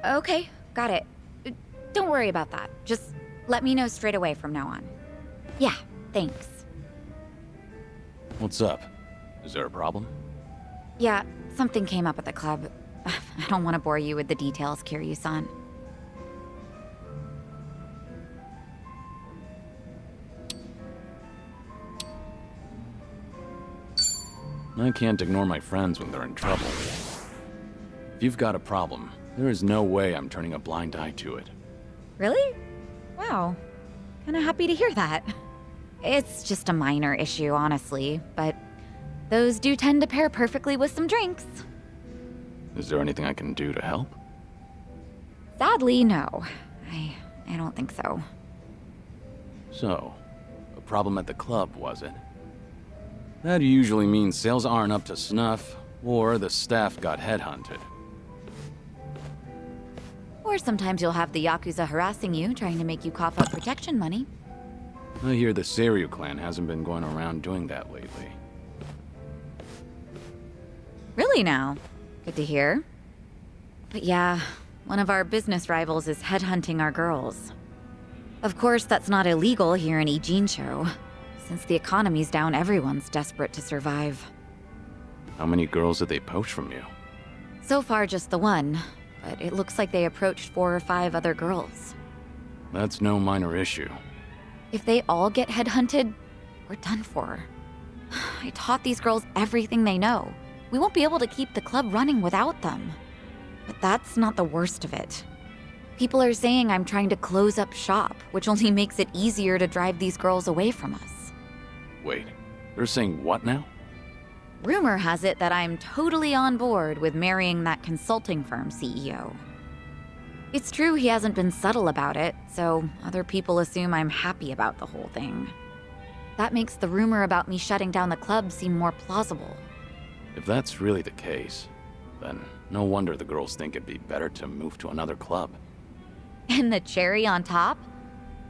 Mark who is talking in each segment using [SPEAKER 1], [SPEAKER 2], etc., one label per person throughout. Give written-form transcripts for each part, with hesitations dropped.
[SPEAKER 1] Okay, got it. Don't worry about that. Just let me know straight away from now on. Yeah, thanks.
[SPEAKER 2] What's up? Is there a problem?
[SPEAKER 1] Yeah, something came up at the club. I don't want to bore you with the details, Kiryu-san.
[SPEAKER 2] I can't ignore my friends when they're in trouble. If you've got a problem, there is no way I'm turning a blind eye to it.
[SPEAKER 1] Really? Wow. Kinda happy to hear that. It's just a minor issue, honestly, but those do tend to pair perfectly with some drinks.
[SPEAKER 2] Is there anything I can do to help?
[SPEAKER 1] Sadly, no. I don't think so.
[SPEAKER 2] So, a problem at the club, was it? That usually means sales aren't up to snuff, or the staff got headhunted.
[SPEAKER 1] Or sometimes you'll have the Yakuza harassing you, trying to make you cough up protection money.
[SPEAKER 2] I hear the Seiryu clan hasn't been going around doing that lately.
[SPEAKER 1] Really now? Good to hear. But yeah, one of our business rivals is headhunting our girls. Of course, that's not illegal here in Ijincho. Since the economy's down, everyone's desperate to survive.
[SPEAKER 2] How many girls did they poach from you?
[SPEAKER 1] So far, just the one, but it looks like they approached 4 or 5 other girls.
[SPEAKER 2] That's no minor issue.
[SPEAKER 1] If they all get headhunted, we're done for. I taught these girls everything they know. We won't be able to keep the club running without them. But that's not the worst of it. People are saying I'm trying to close up shop, which only makes it easier to drive these girls away from us.
[SPEAKER 2] Wait, they're saying what now?
[SPEAKER 1] Rumor has it that I'm totally on board with marrying that consulting firm CEO. It's true he hasn't been subtle about it, so other people assume I'm happy about the whole thing. That makes the rumor about me shutting down the club seem more plausible.
[SPEAKER 2] If that's really the case, then no wonder the girls think it'd be better to move to another club.
[SPEAKER 1] And the cherry on top?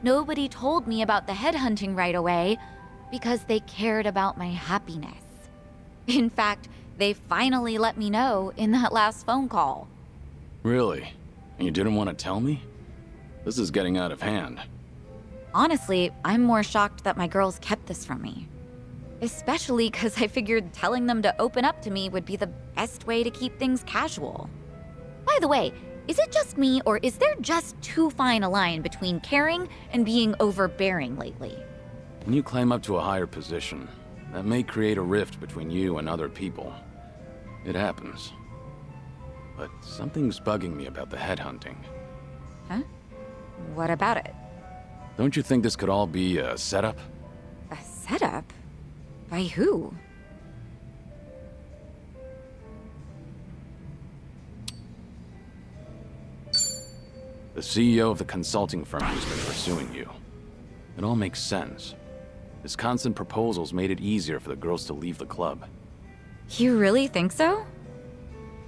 [SPEAKER 1] Nobody told me about the headhunting right away because they cared about my happiness. In fact, they finally let me know in that last phone call.
[SPEAKER 2] Really? And you didn't want to tell me? This is getting out of hand.
[SPEAKER 1] Honestly, I'm more shocked that my girls kept this from me. Especially because I figured telling them to open up to me would be the best way to keep things casual. By the way, is it just me, or is there just too fine a line between caring and being overbearing lately?
[SPEAKER 2] When you climb up to a higher position, that may create a rift between you and other people. It happens. But something's bugging me about the headhunting.
[SPEAKER 1] Huh? What about it?
[SPEAKER 2] Don't you think this could all be a setup?
[SPEAKER 1] A setup? By who?
[SPEAKER 2] The CEO of the consulting firm who's been pursuing you. It all makes sense. His constant proposals made it easier for the girls to leave the club.
[SPEAKER 1] You really think so?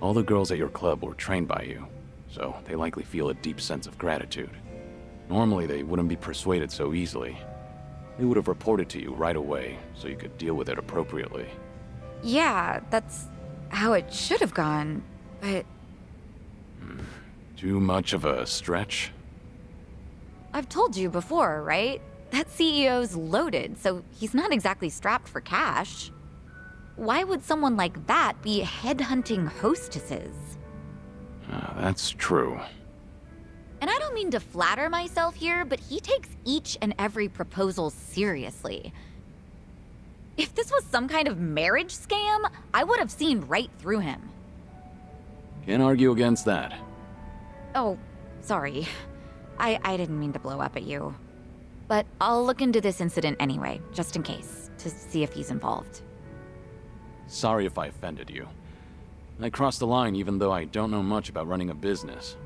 [SPEAKER 2] All the girls at your club were trained by you, so they likely feel a deep sense of gratitude. Normally, they wouldn't be persuaded so easily. They would have reported to you right away, so you could deal with it appropriately.
[SPEAKER 1] Yeah, that's how it should have gone, but
[SPEAKER 2] Too much of a stretch?
[SPEAKER 1] I've told you before, right? That CEO's loaded, so he's not exactly strapped for cash. Why would someone like that be headhunting hostesses?
[SPEAKER 2] That's true.
[SPEAKER 1] And I don't mean to flatter myself here, but he takes each and every proposal seriously. If this was some kind of marriage scam, I would have seen right through him.
[SPEAKER 2] Can't argue against that.
[SPEAKER 1] Oh, sorry. I didn't mean to blow up at you. But I'll look into this incident anyway, just in case, to see if he's involved.
[SPEAKER 2] Sorry if I offended you. I crossed the line even though I don't know much about running a business.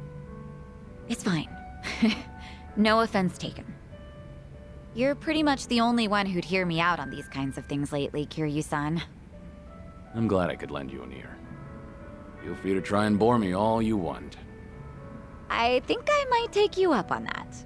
[SPEAKER 1] It's fine. No offense taken. You're pretty much the only one who'd hear me out on these kinds of things lately, Kiryu-san.
[SPEAKER 2] I'm glad I could lend you an ear. Feel free to try and bore me all you want.
[SPEAKER 1] I think I might take you up on that.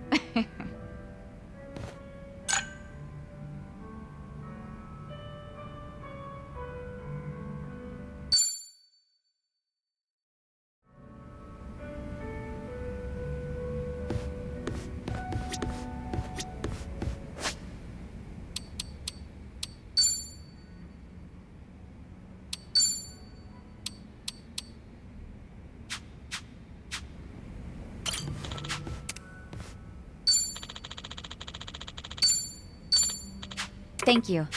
[SPEAKER 1] Thank you.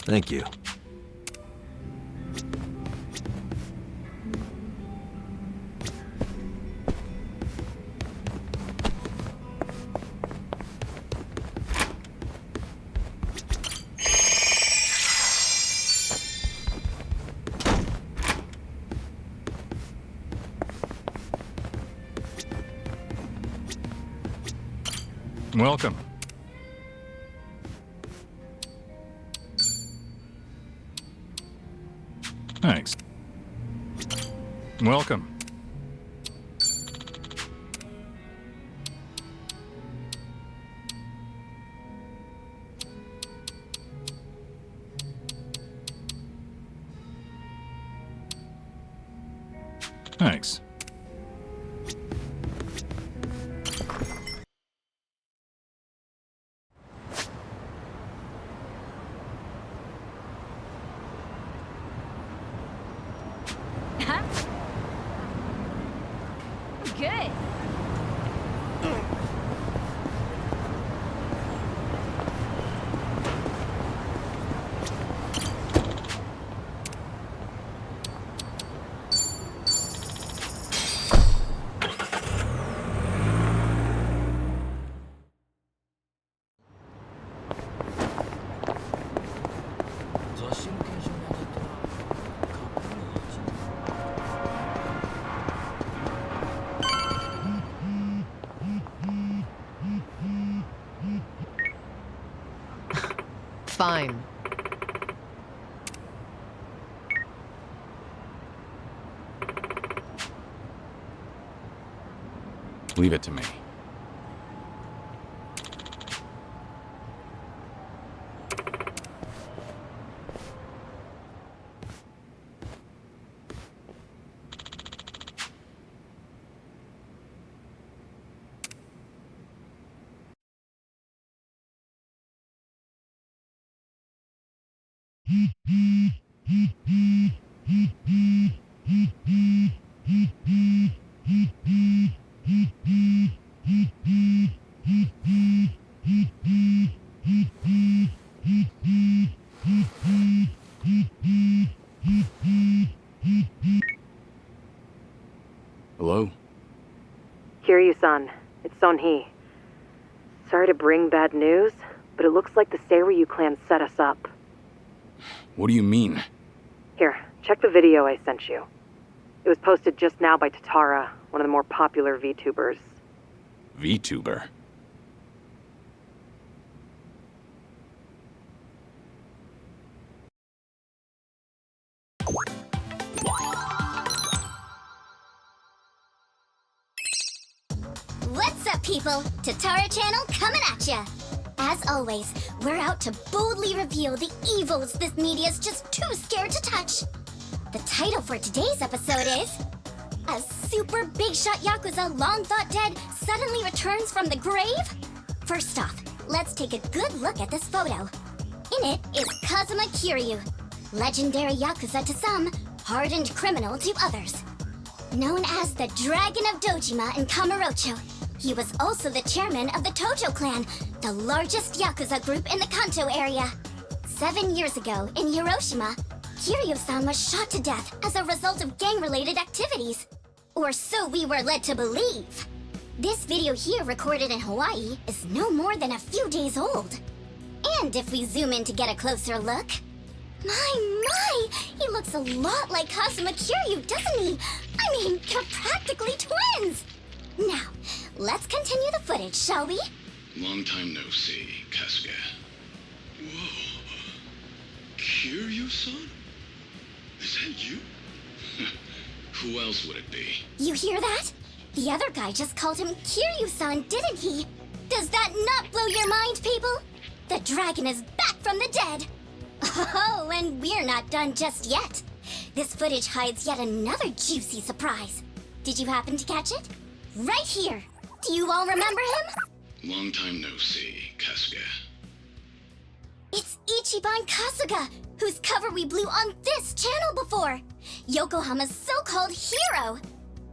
[SPEAKER 3] Thank you.
[SPEAKER 4] Welcome. Thanks. Welcome. Thanks.
[SPEAKER 1] Good.
[SPEAKER 5] Fine.
[SPEAKER 2] Leave it to me. Hello?
[SPEAKER 6] Kiryu-san, it's Son-hee. Sorry to bring bad news, but it looks like the Seiryu clan set us up.
[SPEAKER 2] What do you mean?
[SPEAKER 6] Here, check the video I sent you. It was posted just now by Tatara, one of the more popular VTubers.
[SPEAKER 2] VTuber?
[SPEAKER 7] What's up, people? Tatara Channel coming at ya! As always, we're out to boldly reveal the evils this media's just too scared to touch. The title for today's episode is... A super big shot Yakuza long thought dead suddenly returns from the grave? First off, let's take a good look at this photo. In it is Kazuma Kiryu, legendary Yakuza to some, hardened criminal to others. Known as the Dragon of Dojima in Kamurocho, he was also the chairman of the Tojo clan, the largest Yakuza group in the Kanto area. 7 years ago, in Hiroshima, Kiryu-san was shot to death as a result of gang-related activities. Or so we were led to believe. This video here, recorded in Hawaii, is no more than a few days old. And if we zoom in to get a closer look... My! He looks a lot like Kazuma Kiryu, doesn't he? I mean, you're practically twins! Now, let's continue the footage, shall we?
[SPEAKER 8] Long time no see, Kasuga. Whoa. Kiryu-san? Is that you? Who else would it be?
[SPEAKER 7] You hear that? The other guy just called him Kiryu-san, didn't he? Does that not blow your mind, people? The dragon is back from the dead! Oh, and we're not done just yet. This footage hides yet another juicy surprise. Did you happen to catch it? Right here. Do you all remember him?
[SPEAKER 8] Long time no see, Kasuga.
[SPEAKER 7] It's Ichiban Kasuga, whose cover we blew on this channel before. Yokohama's so-called hero.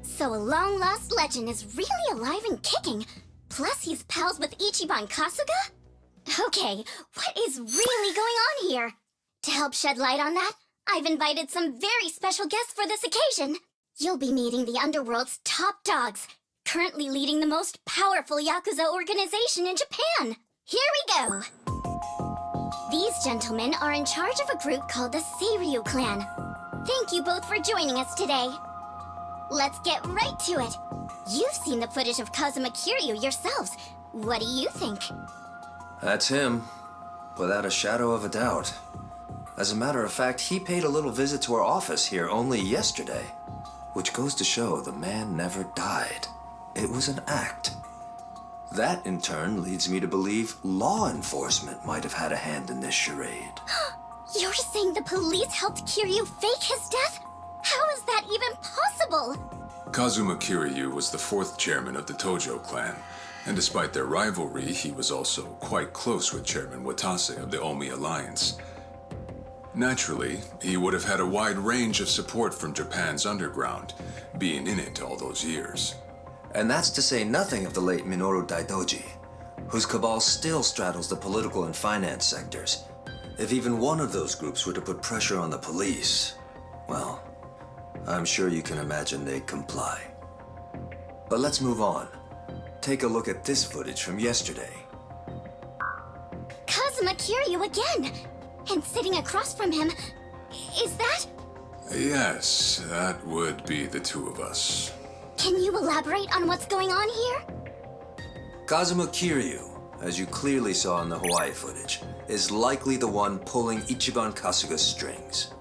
[SPEAKER 7] So a long-lost legend is really alive and kicking. Plus he's pals with Ichiban Kasuga? Okay, what is really going on here? To help shed light on that, I've invited some very special guests for this occasion. You'll be meeting the Underworld's top dogs, currently leading the most powerful Yakuza organization in Japan. Here we go! These gentlemen are in charge of a group called the Seiryu Clan. Thank you both for joining us today. Let's get right to it. You've seen the footage of Kazuma Kiryu yourselves. What do you think?
[SPEAKER 3] That's him, without a shadow of a doubt. As a matter of fact, he paid a little visit to our office here only yesterday, which goes to show the man never died. It was an act. That, in turn, leads me to believe law enforcement might have had a hand in this charade.
[SPEAKER 7] You're saying the police helped Kiryu fake his death? How is that even possible?
[SPEAKER 5] Kazuma Kiryu was the fourth chairman of the Tojo clan, and despite their rivalry, he was also quite close with Chairman Watase of the Omi Alliance. Naturally, he would have had a wide range of support from Japan's underground, being in it all those years.
[SPEAKER 3] And that's to say nothing of the late Minoru Daidoji, whose cabal still straddles the political and finance sectors. If even one of those groups were to put pressure on the police, well, I'm sure you can imagine they'd comply. But let's move on. Take a look at this footage from yesterday.
[SPEAKER 7] Kazuma Kiryu again! And sitting across from him, is that?
[SPEAKER 5] Yes, that would be the two of us.
[SPEAKER 7] Can you elaborate on what's going on here?
[SPEAKER 3] Kazuma Kiryu, as you clearly saw in the Hawaii footage, is likely the one pulling Ichiban Kasuga's strings.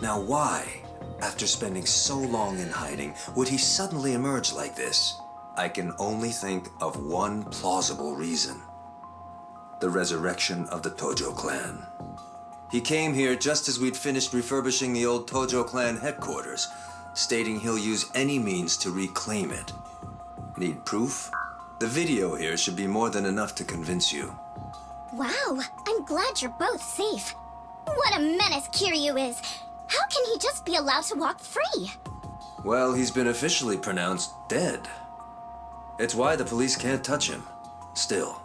[SPEAKER 3] Now why, after spending so long in hiding, would he suddenly emerge like this? I can only think of one plausible reason. The resurrection of the Tojo clan. He came here just as we'd finished refurbishing the old Tojo clan headquarters, stating he'll use any means to reclaim it. Need proof? The video here should be more than enough to convince you.
[SPEAKER 7] Wow, I'm glad you're both safe. What a menace Kiryu is. How can he just be allowed to walk free?
[SPEAKER 3] Well, he's been officially pronounced dead. It's why the police can't touch him. Still,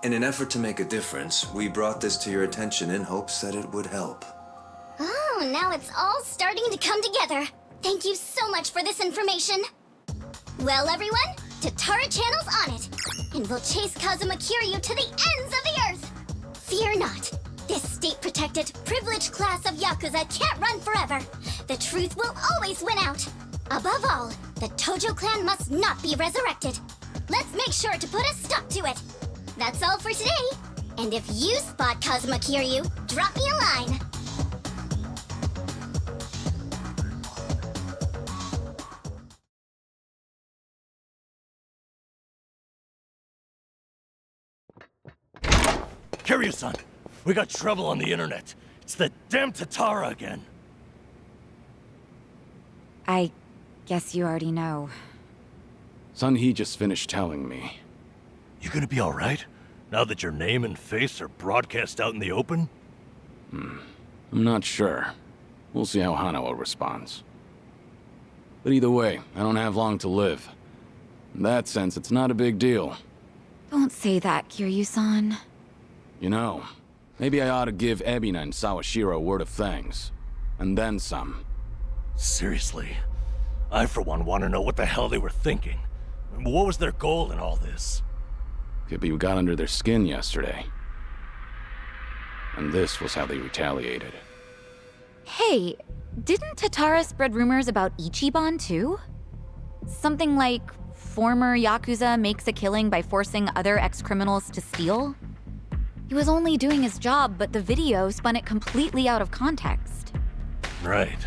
[SPEAKER 3] in an effort to make a difference, we brought this to your attention in hopes that it would help.
[SPEAKER 7] Oh, now it's all starting to come together. Thank you so much for this information. Well, everyone, Tatara Channel's on it. And we'll chase Kazuma Kiryu to the ends of the earth. Fear not. This state-protected, privileged class of Yakuza can't run forever. The truth will always win out. Above all, the Tojo clan must not be resurrected. Let's make sure to put a stop to it. That's all for today. And if you spot Kazuma Kiryu, drop me a line.
[SPEAKER 9] Kiryu-san, we got trouble on the internet. It's the damn Tatara again.
[SPEAKER 1] I guess you already know.
[SPEAKER 2] Sun-hee just finished telling me.
[SPEAKER 9] You gonna be alright? Now that your name and face are broadcast out in the open?
[SPEAKER 2] I'm not sure. We'll see how Hanawa responds. But either way, I don't have long to live. In that sense, it's not a big deal.
[SPEAKER 1] Don't say that, Kiryu-san.
[SPEAKER 2] You know, maybe I ought to give Ebina and Sawashiro a word of thanks. And then some.
[SPEAKER 9] Seriously? I, for one, want to know what the hell they were thinking. What was their goal in all this?
[SPEAKER 2] Could be we got under their skin yesterday. And this was how they retaliated.
[SPEAKER 1] Hey, didn't Tatara spread rumors about Ichiban too? Something like former Yakuza makes a killing by forcing other ex-criminals to steal? He was only doing his job, but the video spun it completely out of context.
[SPEAKER 9] Right.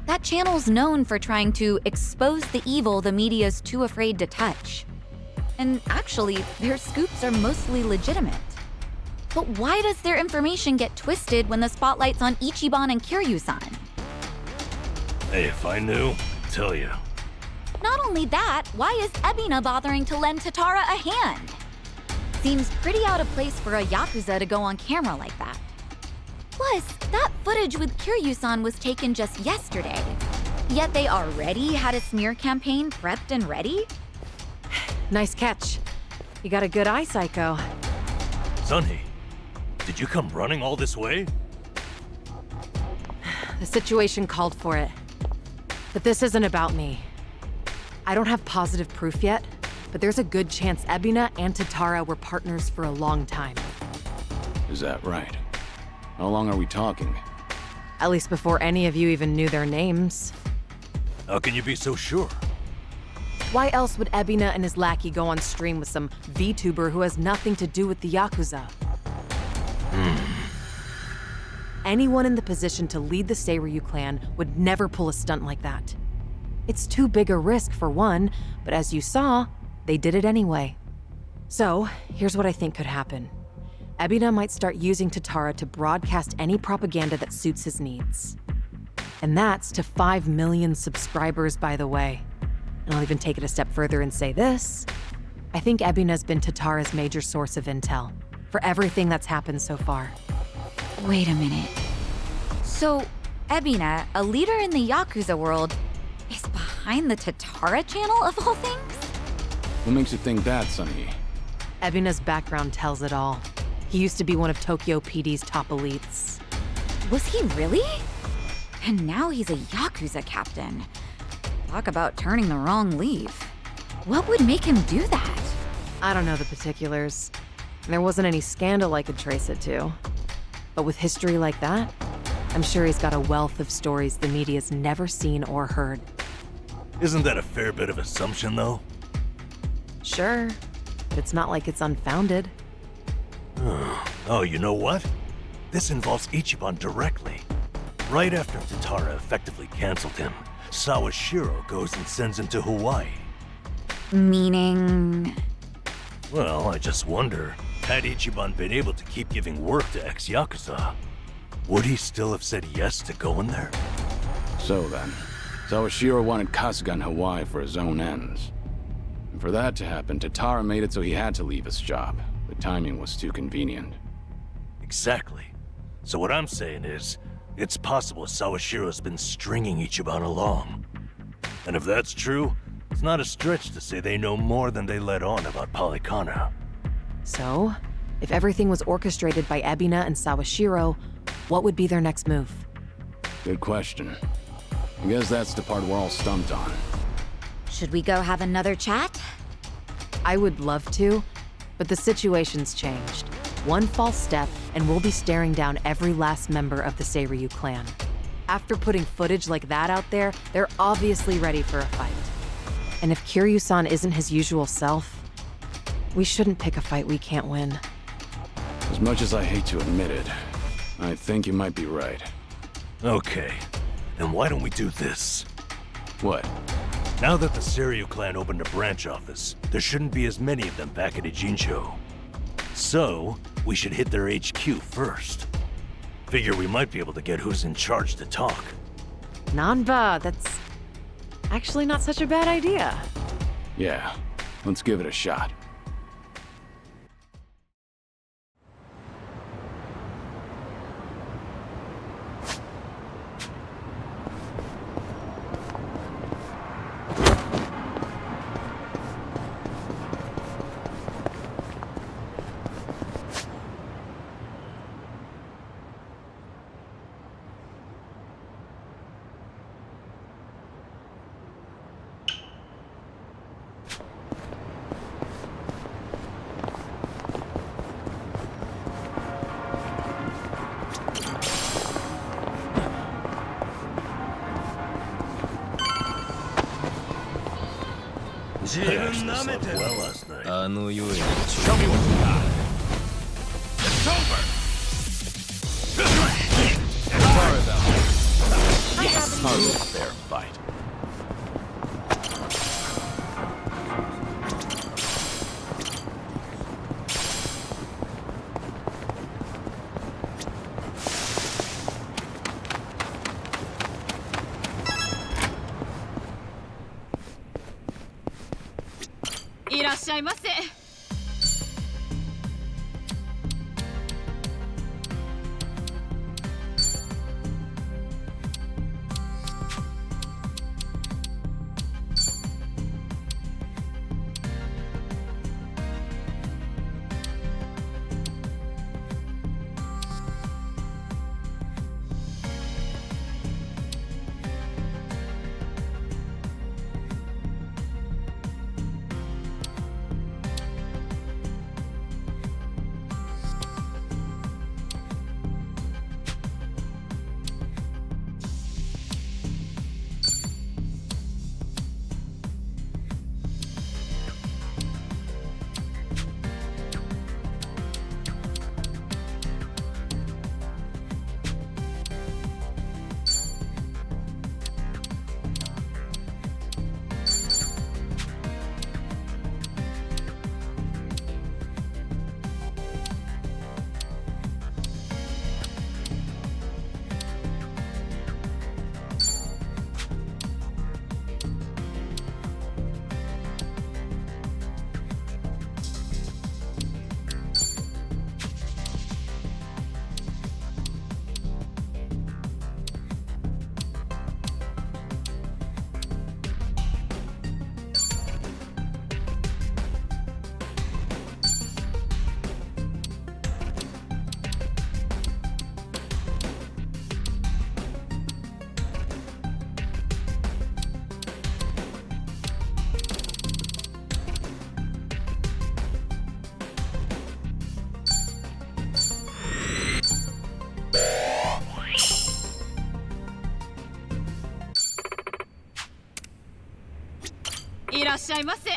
[SPEAKER 1] That channel's known for trying to expose the evil the media's too afraid to touch. And actually, their scoops are mostly legitimate. But why does their information get twisted when the spotlight's on Ichiban and Kiryu-san?
[SPEAKER 9] Hey, if I knew, I'd tell you.
[SPEAKER 1] Not only that, why is Ebina bothering to lend Tatara a hand? Seems pretty out of place for a Yakuza to go on camera like that. Plus, that footage with Kiryu-san was taken just yesterday. Yet they already had a smear campaign prepped and ready?
[SPEAKER 6] Nice catch. You got a good eye, Psycho.
[SPEAKER 9] Sunhee, did you come running all this way?
[SPEAKER 6] The situation called for it. But this isn't about me. I don't have positive proof yet, but there's a good chance Ebina and Tatara were partners for a long time.
[SPEAKER 2] Is that right? How long are we talking?
[SPEAKER 6] At least before any of you even knew their names.
[SPEAKER 9] How can you be so sure?
[SPEAKER 6] Why else would Ebina and his lackey go on stream with some VTuber who has nothing to do with the Yakuza? Anyone in the position to lead the Seiryu clan would never pull a stunt like that. It's too big a risk for one, but as you saw, they did it anyway. So, here's what I think could happen. Ebina might start using Tatara to broadcast any propaganda that suits his needs. And that's to 5 million subscribers, by the way. And I'll even take it a step further and say this. I think Ebina's been Tatara's major source of intel for everything that's happened so far.
[SPEAKER 1] Wait a minute. So, Ebina, a leader in the Yakuza world, is behind the Tatara channel of all things?
[SPEAKER 2] What makes you think that, Sunhee?
[SPEAKER 6] Ebina's background tells it all. He used to be one of Tokyo PD's top elites.
[SPEAKER 1] Was he really? And now he's a Yakuza captain. Talk about turning the wrong leaf. What would make him do that?
[SPEAKER 6] I don't know the particulars. There wasn't any scandal I could trace it to. But with history like that, I'm sure he's got a wealth of stories the media's never seen or heard.
[SPEAKER 9] Isn't that a fair bit of assumption, though?
[SPEAKER 6] Sure, but it's not like it's unfounded.
[SPEAKER 9] Oh, you know what? This involves Ichiban directly. Right after Tatara effectively canceled him, Sawashiro goes and sends him to Hawaii.
[SPEAKER 1] Meaning...
[SPEAKER 9] Well, I just wonder, had Ichiban been able to keep giving work to ex-Yakuza, would he still have said yes to going there?
[SPEAKER 2] So then, Sawashiro wanted Kasuga in Hawaii for his own ends. And for that to happen, Tatara made it so he had to leave his job. The timing was too convenient.
[SPEAKER 9] Exactly. So what I'm saying is, it's possible Sawashiro's been stringing Ichiban along. And if that's true, it's not a stretch to say they know more than they let on about Polycana.
[SPEAKER 6] So, if everything was orchestrated by Ebina and Sawashiro, what would be their next move?
[SPEAKER 2] Good question. I guess that's the part we're all stumped on.
[SPEAKER 1] Should we go have another chat?
[SPEAKER 6] I would love to, but the situation's changed. One false step, and we'll be staring down every last member of the Seiryu clan. After putting footage like that out there, they're obviously ready for a fight. And if Kiryu-san isn't his usual self, we shouldn't pick a fight we can't win.
[SPEAKER 2] As much as I hate to admit it, I think you might be right.
[SPEAKER 9] Okay, then why don't we do this?
[SPEAKER 2] What?
[SPEAKER 9] Now that the Seiryu clan opened a branch office, there shouldn't be as many of them back at Ijincho. So, we should hit their HQ first. Figure we might be able to get who's in charge to talk.
[SPEAKER 6] Nanba, that's actually not such a bad idea.
[SPEAKER 2] Yeah, let's give it a shot.
[SPEAKER 9] I actually slept well last night.
[SPEAKER 3] Tell me what you
[SPEAKER 9] got. It's over!
[SPEAKER 2] Hardly a fair fight.
[SPEAKER 10] いらっしゃいませ。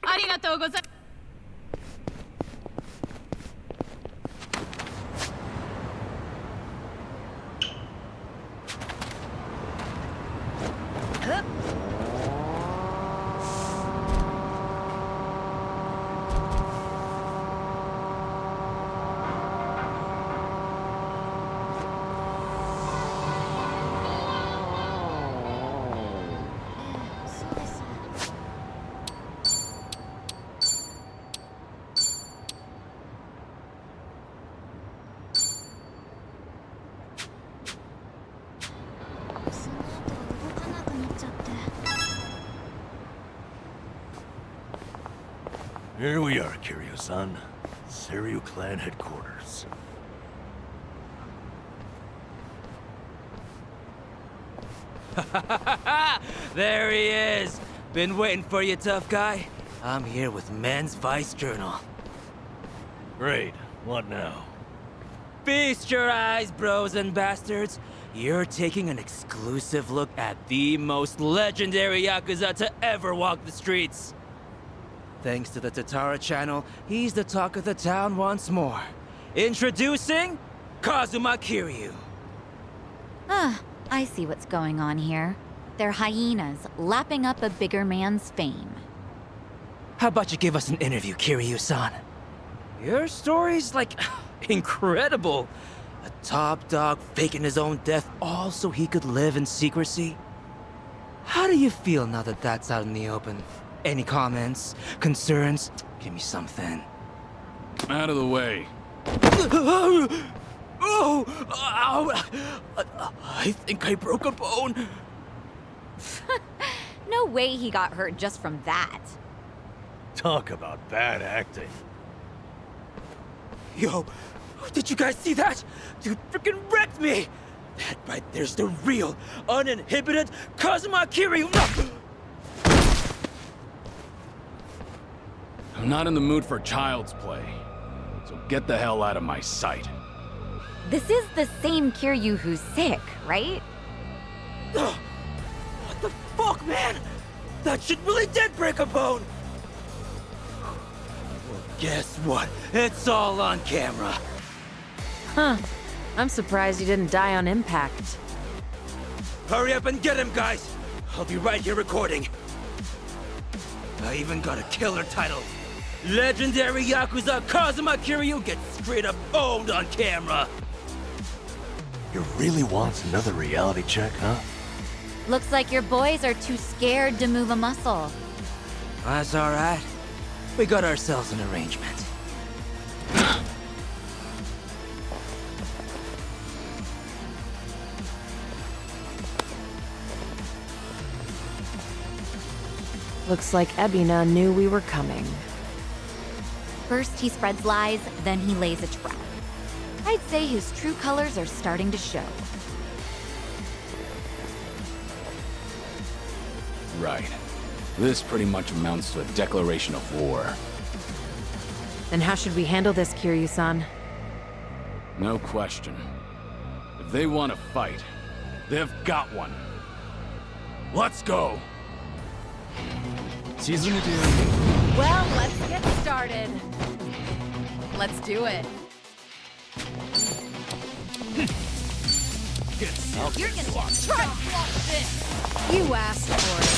[SPEAKER 10] ありがとうございます。
[SPEAKER 9] Here we are, Kiryu-san. Seiryu Clan headquarters.
[SPEAKER 11] There he is! Been waiting for you, tough guy. I'm here with Men's Vice Journal.
[SPEAKER 9] Great. What now?
[SPEAKER 11] Feast your eyes, bros and bastards. You're taking an exclusive look at the most legendary Yakuza to ever walk the streets. Thanks to the Tatara channel, he's the talk of the town once more. Introducing Kazuma Kiryu.
[SPEAKER 1] Ah, I see what's going on here. They're hyenas lapping up a bigger man's fame.
[SPEAKER 11] How about you give us an interview, Kiryu-san? Your story's like incredible. A top dog faking his own death all so he could live in secrecy. How do you feel now that that's out in the open? Any comments? Concerns? Give me something.
[SPEAKER 2] Out of the way.
[SPEAKER 11] Oh! Ow! I think I broke a bone.
[SPEAKER 1] No way he got hurt just from that.
[SPEAKER 9] Talk about bad acting.
[SPEAKER 11] Yo, did you guys see that? Dude freaking wrecked me! That right there's the real, uninhibited Kazuma Kiryu!
[SPEAKER 2] I'm not in the mood for child's play, so get the hell out of my sight.
[SPEAKER 1] This is the same Kiryu who's sick, right?
[SPEAKER 11] What the fuck, man? That shit really did break a bone! Well, guess what? It's all on camera.
[SPEAKER 6] Huh. I'm surprised you didn't die on impact.
[SPEAKER 11] Hurry up and get him, guys! I'll be right here recording. I even got a killer title. Legendary Yakuza Kazuma Kiryu gets straight up owned on camera.
[SPEAKER 9] You really want another reality check, huh?
[SPEAKER 1] Looks like your boys are too scared to move a muscle.
[SPEAKER 11] That's alright. We got ourselves an arrangement.
[SPEAKER 6] Looks like Ebina knew we were coming.
[SPEAKER 1] First he spreads lies, then he lays a trap. I'd say his true colors are starting to show.
[SPEAKER 2] Right. This pretty much amounts to a declaration of war.
[SPEAKER 6] Then how should we handle this, Kiryu-san?
[SPEAKER 2] No question. If they want to fight, they've got one. Let's go!
[SPEAKER 10] Well, let's get started. Let's do it. You're gonna try to block this. You asked for it.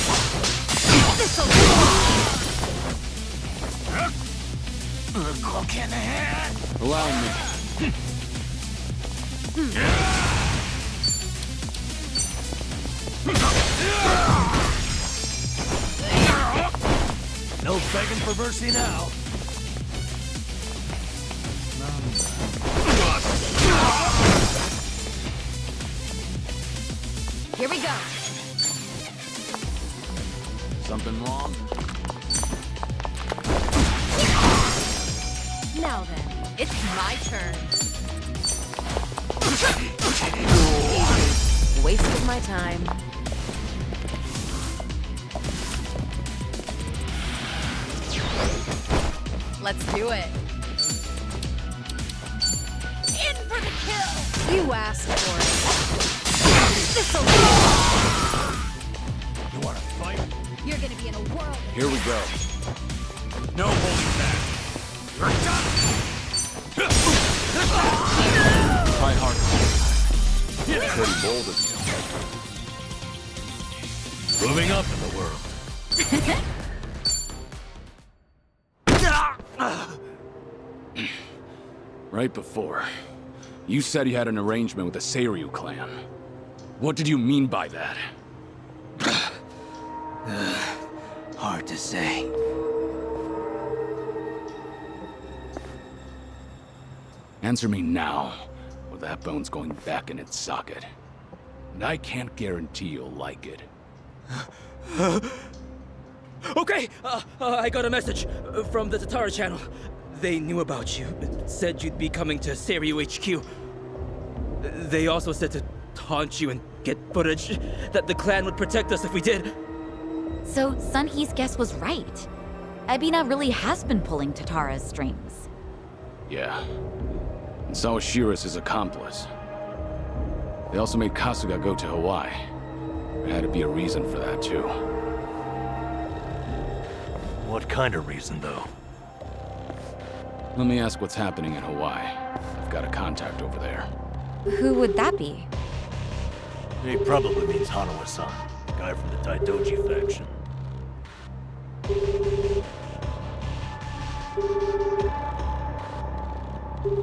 [SPEAKER 10] This'll
[SPEAKER 2] Allow me.
[SPEAKER 9] No begging for mercy now.
[SPEAKER 10] Here we go.
[SPEAKER 2] Something wrong?
[SPEAKER 10] Now then, it's my turn.
[SPEAKER 6] Wasted my time.
[SPEAKER 10] Let's do it. In for the kill! You asked for it. This'll
[SPEAKER 9] You wanna fight?
[SPEAKER 10] You're gonna be in a whirl.
[SPEAKER 2] Here we go.
[SPEAKER 9] No holding back.
[SPEAKER 2] Try hard. Pretty bold of you.
[SPEAKER 9] Moving up in the world.
[SPEAKER 2] Right before, you said you had an arrangement with the Seiryu clan. What did you mean by that?
[SPEAKER 11] Hard to say.
[SPEAKER 2] Answer me now, or that bone's going back in its socket. And I can't guarantee you'll like it.
[SPEAKER 11] Okay, I got a message from the Tatara channel. They knew about you. It said you'd be coming to Seiryu HQ. They also said to taunt you and get footage, that the clan would protect us if we did.
[SPEAKER 1] So Sunhee's guess was right. Ebina really has been pulling Tatara's strings.
[SPEAKER 2] Yeah. And Sawashira's his accomplice. They also made Kasuga go to Hawaii. There had to be a reason for that, too.
[SPEAKER 9] What kind of reason, though?
[SPEAKER 2] Let me ask what's happening in Hawaii. I've got a contact over there.
[SPEAKER 1] Who would that be?
[SPEAKER 9] He probably means Hanawa-san, the guy from the Daidoji faction.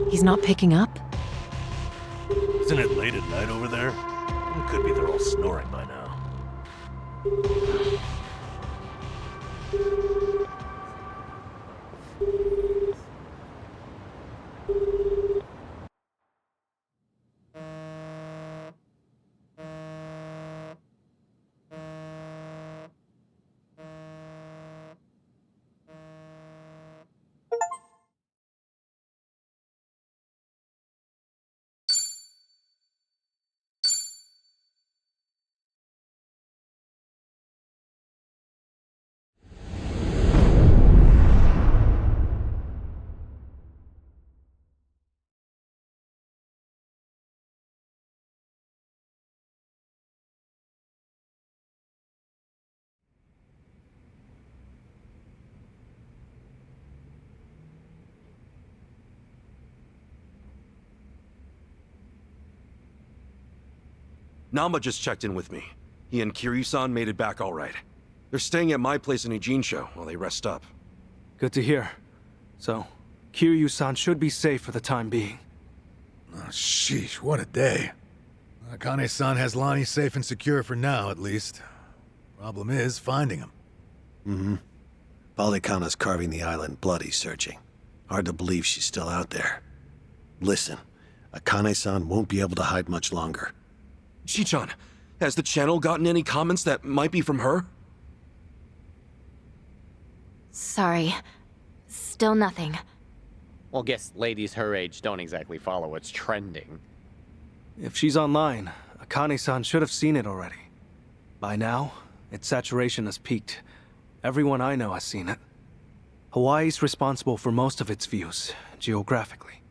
[SPEAKER 6] He's not picking up?
[SPEAKER 9] Isn't it late at night over there? It could be they're all snoring by now.
[SPEAKER 12] Nama just checked in with me. He and Kiryu-san made it back all right. They're staying at my place in Ujincho while they rest up.
[SPEAKER 13] Good to hear. So, Kiryu-san should be safe for the time being.
[SPEAKER 14] Oh, sheesh, what a day. Akane-san has Lonnie safe and secure for now, at least. Problem is, finding him.
[SPEAKER 15] Mm-hmm. Polykhana's carving the island bloody searching. Hard to believe she's still out there. Listen, Akane-san won't be able to hide much longer.
[SPEAKER 12] Chichan, has the channel gotten any comments that might be from her?
[SPEAKER 6] Sorry. Still nothing.
[SPEAKER 16] Well, guess ladies her age don't exactly follow what's trending.
[SPEAKER 13] If she's online, Akane-san should have seen it already. By now, its saturation has peaked. Everyone I know has seen it. Hawaii's responsible for most of its views, geographically.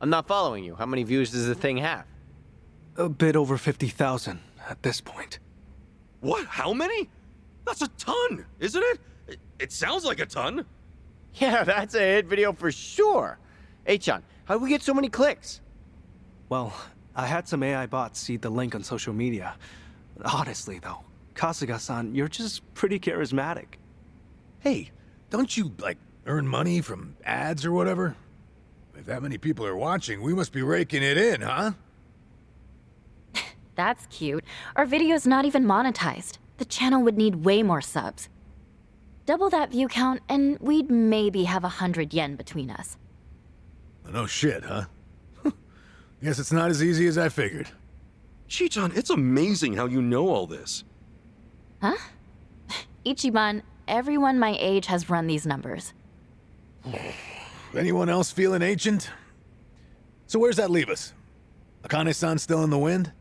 [SPEAKER 16] I'm not following you. How many views does the thing have?
[SPEAKER 13] A bit over 50,000 at this point.
[SPEAKER 12] What? How many? That's a ton, isn't it? It sounds like a ton.
[SPEAKER 16] Yeah, that's a hit video for sure. Hey-chan, how did we get so many clicks?
[SPEAKER 13] Well, I had some AI bots seed the link on social media. Honestly, though, Kasuga-san, you're just pretty charismatic.
[SPEAKER 14] Hey, don't you, like, earn money from ads or whatever? If that many people are watching, we must be raking it in, huh?
[SPEAKER 6] That's cute. Our video's not even monetized. The channel would need way more subs. Double that view count, and we'd maybe have 100 yen between us.
[SPEAKER 14] No shit, huh? Guess it's not as easy as I figured.
[SPEAKER 12] Chichan, it's amazing how you know all this.
[SPEAKER 6] Huh? Ichiban, everyone my age has run these numbers.
[SPEAKER 14] Anyone else feeling ancient? So where's that leave us? Akane-san still in the wind?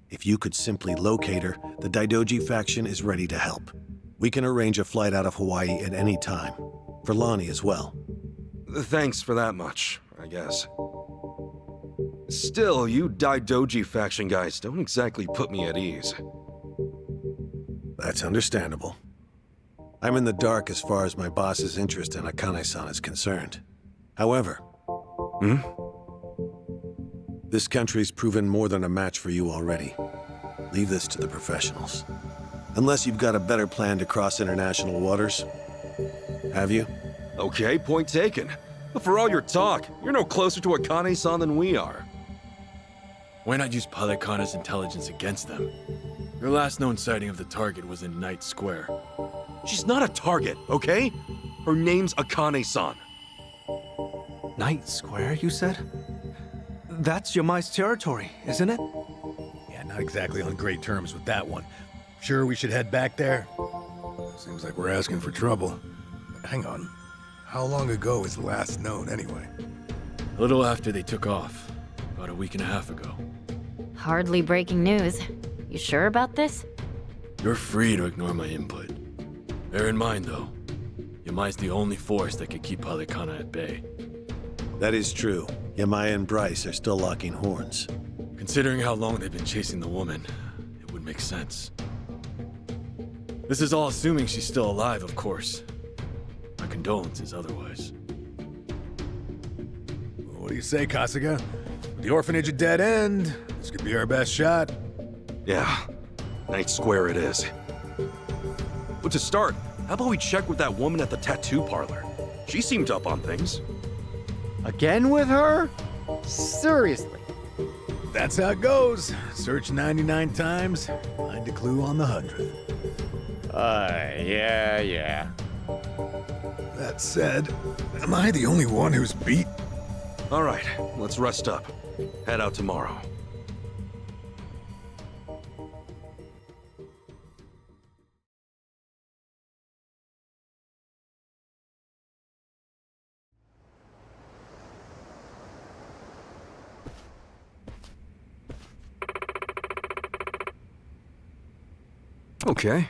[SPEAKER 15] If you could simply locate her, the Daidoji faction is ready to help. We can arrange a flight out of Hawaii at any time. For Lonnie as well.
[SPEAKER 12] Thanks for that much, I guess. Still, you Daidoji faction guys don't exactly put me at ease.
[SPEAKER 15] That's understandable. I'm in the dark as far as my boss's interest in Akane-san is concerned. However... This country's proven more than a match for you already. Leave this to the professionals. Unless you've got a better plan to cross international waters. Have you?
[SPEAKER 12] Okay, point taken. But for all your talk, you're no closer to Akane-san than we are.
[SPEAKER 2] Why not use Polykhana's intelligence against them? Their last known sighting of the target was in Night Square.
[SPEAKER 12] She's not a target, okay? Her name's Akane-san.
[SPEAKER 13] Night Square, you said? That's Yamai's territory, isn't it?
[SPEAKER 14] Yeah, not exactly on great terms with that one. Sure we should head back there? Seems like we're asking for trouble. Hang on. How long ago is the last known, anyway?
[SPEAKER 2] A little after they took off. About a week and a half ago.
[SPEAKER 6] Hardly breaking news. You sure about this?
[SPEAKER 2] You're free to ignore my input. Bear in mind, though, Yamai's the only force that could keep Polykhana at bay.
[SPEAKER 15] That is true. Yamai and Bryce are still locking horns.
[SPEAKER 2] Considering how long they've been chasing the woman, it would make sense. This is all assuming she's still alive, of course. My condolences otherwise.
[SPEAKER 14] What do you say, Kasuga? With the orphanage a dead end, this could be our best shot.
[SPEAKER 12] Yeah, Night Square it is. But to start, how about we check with that woman at the tattoo parlor? She seemed up on things.
[SPEAKER 16] Again with her? Seriously?
[SPEAKER 14] That's how it goes. Search 99 times, find a clue on the 100th.
[SPEAKER 16] Yeah.
[SPEAKER 14] That said, am I the only one who's beat?
[SPEAKER 12] All right, let's rest up. Head out tomorrow. Okay.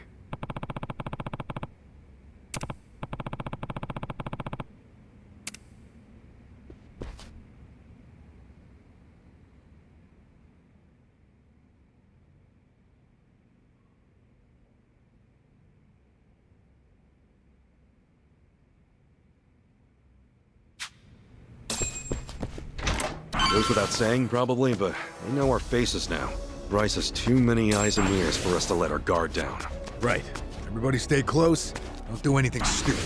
[SPEAKER 12] Goes without saying, probably, but they know our faces now. Rice has too many eyes and ears for us to let our guard down.
[SPEAKER 14] Right. Everybody stay close. Don't do anything stupid.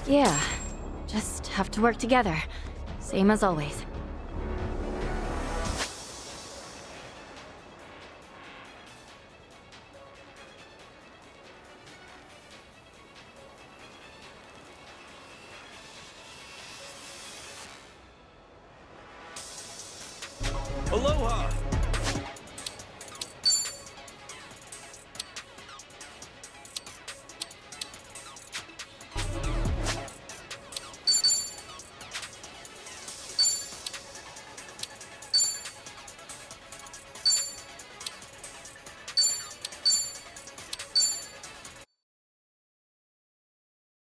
[SPEAKER 17] Yeah, just have to work together. Same as always.
[SPEAKER 12] Aloha!